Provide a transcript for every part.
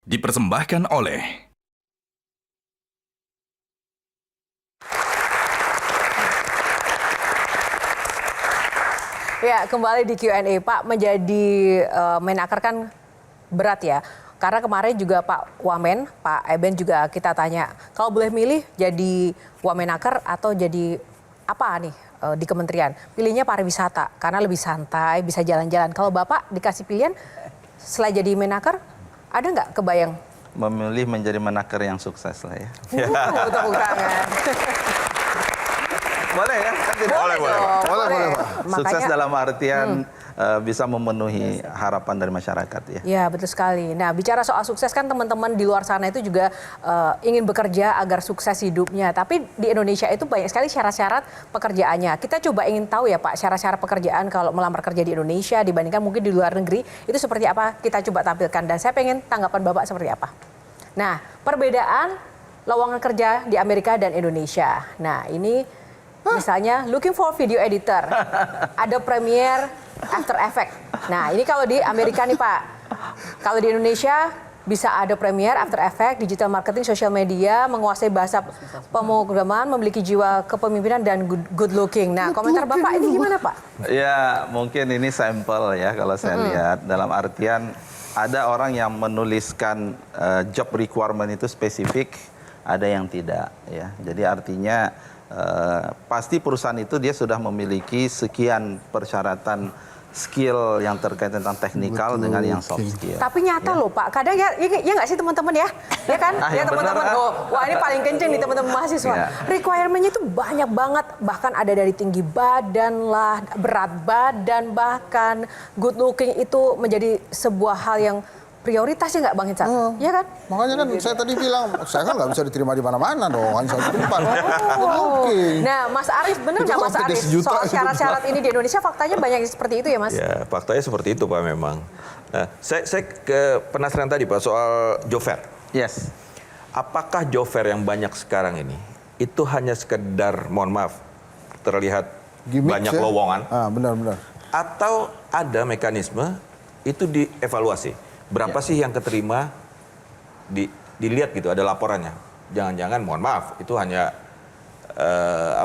Dipersembahkan oleh Ya, kembali di Q&A. Pak, menjadi Menaker kan berat ya. Karena kemarin juga Pak Wamen, Pak Eben juga kita tanya, kalau boleh milih jadi Wamenaker atau jadi apa nih di kementerian? Pilihnya pariwisata, karena lebih santai, bisa jalan-jalan. Kalau Bapak dikasih pilihan, setelah jadi Menaker, ada nggak kebayang? Memilih menjadi Menaker yang sukses lah ya. Tepuk tangan. Boleh ya? Kan tidak Boleh, boleh. Sukses dalam artian bisa memenuhi harapan dari masyarakat ya. Ya, betul sekali. Nah, bicara soal sukses kan teman-teman di luar sana itu juga ingin bekerja agar sukses hidupnya. Tapi di Indonesia itu banyak sekali syarat-syarat pekerjaannya. Kita coba ingin tahu ya Pak, syarat-syarat pekerjaan kalau melamar kerja di Indonesia dibandingkan mungkin di luar negeri, itu seperti apa? Kita coba tampilkan dan saya pengen tanggapan Bapak seperti apa. Nah, perbedaan lowongan kerja di Amerika dan Indonesia. Nah, ini misalnya looking for video editor, ada Premiere, After Effects. Nah ini kalau di Amerika nih Pak, kalau di Indonesia bisa ada Premiere, After Effects, digital marketing, social media, menguasai bahasa pemrograman, memiliki jiwa kepemimpinan dan good looking. Nah komentar Bapak ini gimana Pak? Ya mungkin ini sampel ya kalau saya lihat. Dalam artian ada orang yang menuliskan job requirement itu spesifik, ada yang tidak ya. Jadi artinya pasti perusahaan itu dia sudah memiliki sekian persyaratan skill yang terkait tentang teknikal dengan yang soft skill. Tapi nyata loh Pak, kadang ya nggak sih teman-teman ya? Ya kan? Ya teman-teman, wah ini paling kenceng nih teman-teman mahasiswa. Ya. Requirement-nya itu banyak banget, bahkan ada dari tinggi badan lah, berat badan, bahkan good looking itu menjadi sebuah hal yang prioritasnya nggak Bang Hinsa? Iya kan? Makanya kan saya tadi bilang, saya kan nggak bisa diterima di mana-mana dong, hanya satu tempat. Nah, Mas Arief, benar nggak Mas Arief soal syarat-syarat ini di Indonesia faktanya banyak seperti itu ya Mas? Ya, faktanya seperti itu Pak memang. Nah, saya penasaran tadi Pak soal job fair. Yes. Apakah job fair yang banyak sekarang ini itu hanya sekedar, mohon maaf, terlihat Gimmick, banyak ya? lowongan? Benar-benar. Atau ada mekanisme itu dievaluasi? Berapa sih yang keterima, dilihat gitu, ada laporannya. Jangan-jangan, mohon maaf, itu hanya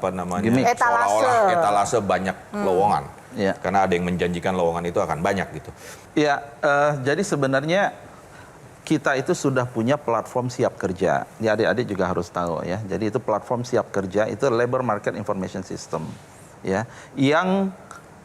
seolah-olah etalase banyak lowongan. Ya. Karena ada yang menjanjikan lowongan itu akan banyak gitu. Ya, jadi sebenarnya kita itu sudah punya platform siap kerja. Ya, adik-adik juga harus tahu ya. Jadi itu platform siap kerja itu Labor Market Information System, ya, yang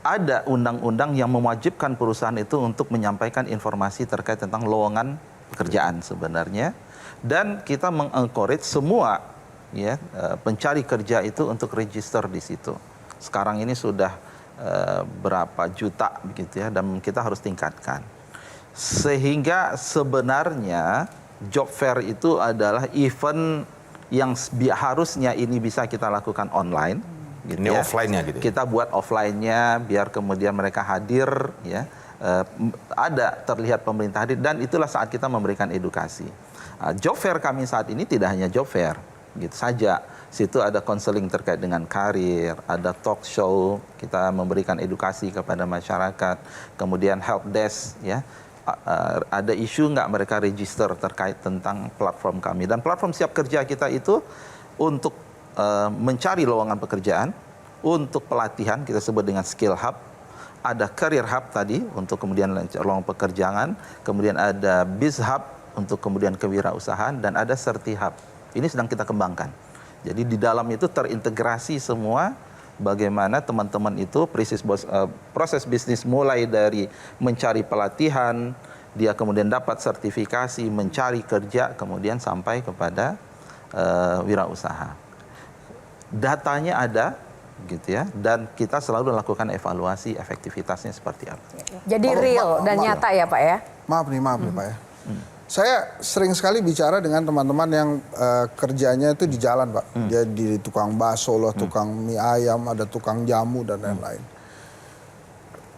ada undang-undang yang mewajibkan perusahaan itu untuk menyampaikan informasi terkait tentang lowongan pekerjaan sebenarnya, dan kita mengencourage semua ya pencari kerja itu untuk register di situ. Sekarang ini sudah berapa juta begitu ya, dan kita harus tingkatkan. Sehingga sebenarnya job fair itu adalah event yang harusnya ini bisa kita lakukan online. Gitu Ini ya. offline-nya gitu. Kita buat offline-nya biar kemudian mereka hadir ya. Ada terlihat pemerintah hadir, dan itulah saat kita memberikan edukasi. Job fair kami saat ini tidak hanya job fair gitu saja. Situ ada konseling terkait dengan karir, ada talk show, kita memberikan edukasi kepada masyarakat, kemudian help desk ya. Ada isu nggak mereka register terkait tentang platform kami, dan platform siap kerja kita itu untuk mencari lowongan pekerjaan, untuk pelatihan kita sebut dengan skill hub, ada career hub tadi untuk kemudian lowongan pekerjaan, kemudian ada biz hub untuk kemudian kewirausahaan, dan ada certi hub. Ini sedang kita kembangkan. Jadi di dalam itu terintegrasi semua bagaimana teman-teman itu proses bisnis mulai dari mencari pelatihan, dia kemudian dapat sertifikasi, mencari kerja, kemudian sampai kepada wirausaha. Datanya ada gitu ya, dan kita selalu melakukan evaluasi efektivitasnya seperti apa. Jadi real dan nyata ya Pak ya? Maaf nih Pak ya. Saya sering sekali bicara dengan teman-teman yang kerjanya itu di jalan Pak. Dia di tukang bakso lah, tukang mie ayam, ada tukang jamu dan lain-lain.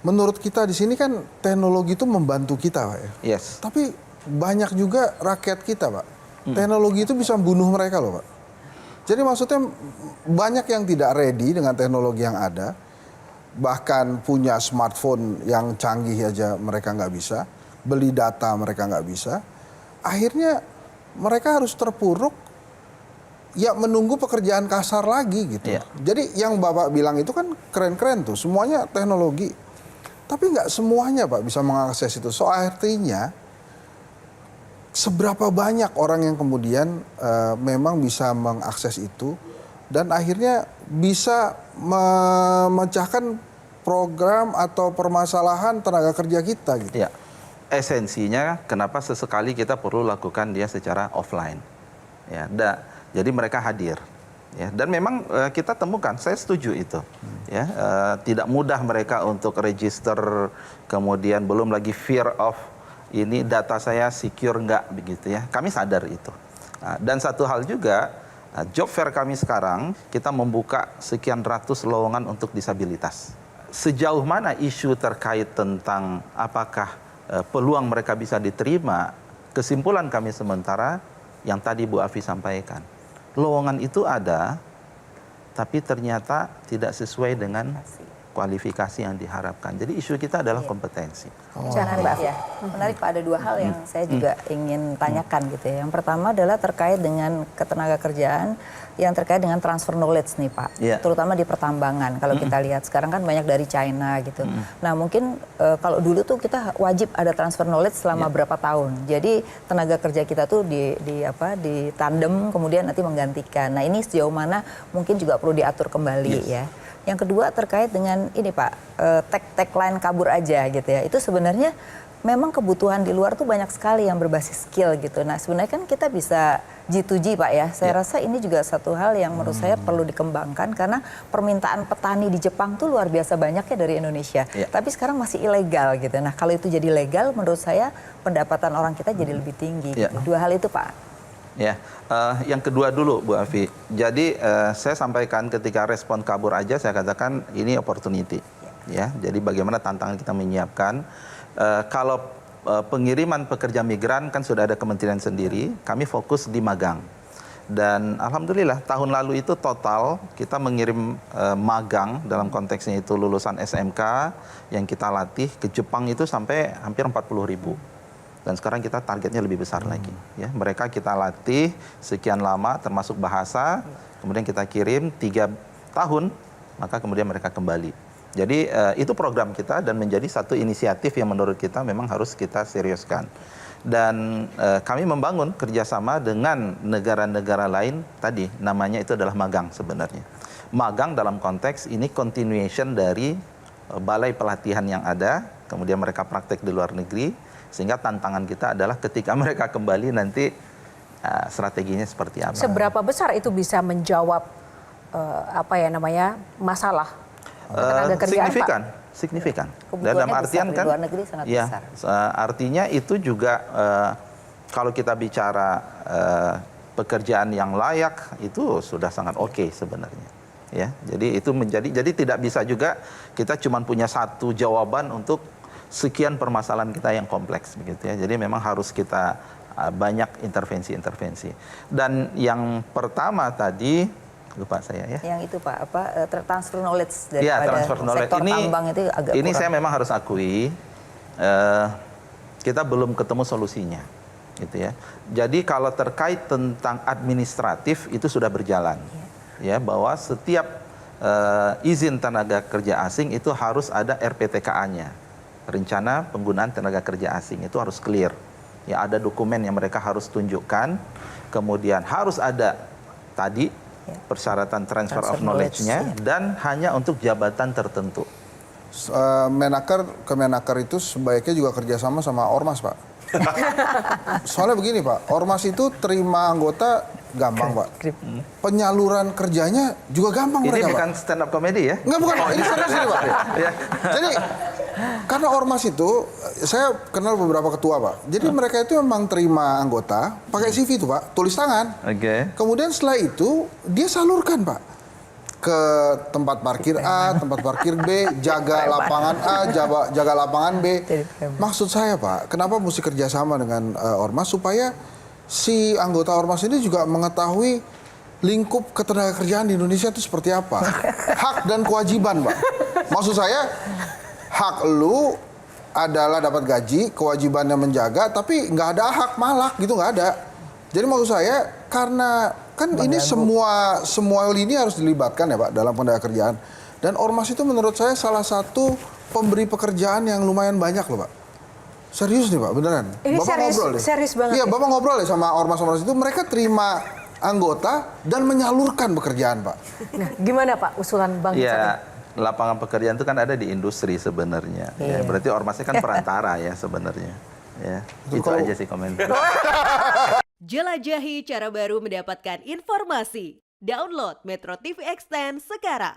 Menurut kita di sini kan teknologi itu membantu kita Pak ya. Yes. Tapi banyak juga rakyat kita Pak. Teknologi itu bisa membunuh mereka loh Pak. Jadi maksudnya banyak yang tidak ready dengan teknologi yang ada. Bahkan punya smartphone yang canggih aja mereka nggak bisa. Beli data mereka nggak bisa. akhirnya mereka harus terpuruk ya menunggu pekerjaan kasar lagi gitu. Iya. Jadi yang Bapak bilang itu kan keren-keren tuh, semuanya teknologi. Tapi nggak semuanya Pak bisa mengakses itu. So artinya seberapa banyak orang yang kemudian memang bisa mengakses itu dan akhirnya bisa memecahkan program atau permasalahan tenaga kerja kita gitu. Ya, esensinya kenapa sesekali kita perlu lakukan dia secara offline. Ya, jadi mereka hadir. Ya, dan memang kita temukan, saya setuju itu. Ya, tidak mudah mereka untuk register, kemudian belum lagi fear of ini data saya secure nggak begitu ya. Kami sadar itu. Dan satu hal juga, job fair kami sekarang kita membuka sekian ratus lowongan untuk disabilitas. Sejauh mana isu terkait tentang apakah peluang mereka bisa diterima, kesimpulan kami sementara yang tadi Bu Afi sampaikan. Lowongan itu ada, tapi ternyata tidak sesuai dengan kualifikasi yang diharapkan. Jadi isu kita adalah kompetensi. Jangan Mbak. Ya, menarik Pak, ada dua hal yang saya juga ingin tanyakan gitu ya. Yang pertama adalah terkait dengan ketenaga kerjaan yang terkait dengan transfer knowledge nih Pak. Yeah. Terutama di pertambangan. Kalau kita lihat sekarang kan banyak dari China gitu. Nah mungkin kalau dulu tuh kita wajib ada transfer knowledge selama berapa tahun. Jadi tenaga kerja kita tuh di tandem kemudian nanti menggantikan. Nah ini sejauh mana mungkin juga perlu diatur kembali ya. Yang kedua terkait dengan ini Pak, tagline kabur aja gitu ya. Itu sebenarnya memang kebutuhan di luar tuh banyak sekali yang berbasis skill gitu. Nah sebenarnya kan kita bisa G2G Pak ya. Saya rasa ini juga satu hal yang menurut saya perlu dikembangkan karena permintaan petani di Jepang tuh luar biasa banyaknya dari Indonesia. Tapi sekarang masih ilegal gitu. Nah kalau itu jadi legal menurut saya pendapatan orang kita jadi lebih tinggi. Gitu. Dua hal itu Pak. Ya, yang kedua dulu Bu Afi. Jadi saya sampaikan ketika respon kabur aja, saya katakan ini opportunity. Ya, jadi bagaimana tantangan kita menyiapkan. Kalau pengiriman pekerja migran kan sudah ada kementerian sendiri, kami fokus di magang. Dan alhamdulillah tahun lalu itu total kita mengirim magang dalam konteksnya itu lulusan SMK yang kita latih ke Jepang itu sampai hampir 40.000. Dan sekarang kita targetnya lebih besar lagi. Ya, mereka kita latih sekian lama, termasuk bahasa, kemudian kita kirim 3 tahun, maka kemudian mereka kembali. Jadi itu program kita dan menjadi satu inisiatif yang menurut kita memang harus kita seriuskan. Dan kami membangun kerjasama dengan negara-negara lain tadi, namanya itu adalah magang sebenarnya. Magang dalam konteks ini continuation dari balai pelatihan yang ada, kemudian mereka praktek di luar negeri, sehingga tantangan kita adalah ketika mereka kembali nanti strateginya seperti apa. Seberapa besar itu bisa menjawab masalah tenaga kerjaan signifikan, Pak? Signifikan. Kebutuhannya Dalam artian besar, kan, di luar negeri sangat ya, besar. Artinya itu juga kalau kita bicara pekerjaan yang layak itu sudah sangat oke sebenarnya. Ya, jadi itu jadi tidak bisa juga kita cuma punya satu jawaban untuk sekian permasalahan kita yang kompleks begitu ya. Jadi memang harus kita banyak intervensi-intervensi. Dan yang pertama tadi lupa saya ya. Yang itu Pak, transfer knowledge Ya, daripada transfer knowledge sektor tambang itu agak ini kurang. saya memang harus akui kita belum ketemu solusinya gitu ya. Jadi kalau terkait tentang administratif itu sudah berjalan. Ya, bahwa setiap izin tenaga kerja asing itu harus ada RPTKA-nya. Rencana penggunaan tenaga kerja asing itu harus clear. Ya, ada dokumen yang mereka harus tunjukkan. Kemudian harus ada tadi persyaratan transfer of knowledge-nya dan hanya untuk jabatan tertentu. Kemenaker itu sebaiknya juga kerjasama sama Ormas Pak. Soalnya begini Pak, Ormas itu terima anggota gampang Pak. Penyaluran kerjanya juga gampang Ini mereka bukan Pak. stand up comedy ya? Enggak, bukan. Ini serius nih Pak. Jadi karena Ormas itu, saya kenal beberapa ketua Pak. Jadi mereka itu memang terima anggota, pakai CV itu Pak, tulis tangan. Oke. Kemudian setelah itu dia salurkan Pak ke tempat parkir A, tempat parkir B, jaga lapangan A, jaga lapangan B. Maksud saya Pak, kenapa mesti kerjasama dengan Ormas supaya si anggota Ormas ini juga mengetahui lingkup ketenagakerjaan di Indonesia itu seperti apa, hak dan kewajiban Pak. Maksud saya hak lu adalah dapat gaji, kewajibannya menjaga, tapi nggak ada hak malak gitu, nggak ada. Jadi maksud saya karena kan ini semua lini harus dilibatkan ya Pak dalam tenaga kerjaan. Dan ormas itu menurut saya salah satu pemberi pekerjaan yang lumayan banyak loh Pak. Serius nih Pak, beneran. Ini Bapak serius, ngobrol deh. serius banget Iya, nih. Bapak ngobrol deh sama ormas-ormas itu, mereka terima anggota dan menyalurkan pekerjaan Pak. Nah, gimana Pak usulan Bang Ican? Ya, lapangan pekerjaan itu kan ada di industri sebenarnya. Ya, berarti ormasnya kan perantara ya sebenarnya. Ya, itu aja sih komentar. Jelajahi cara baru mendapatkan informasi. Download Metro TV Extend sekarang.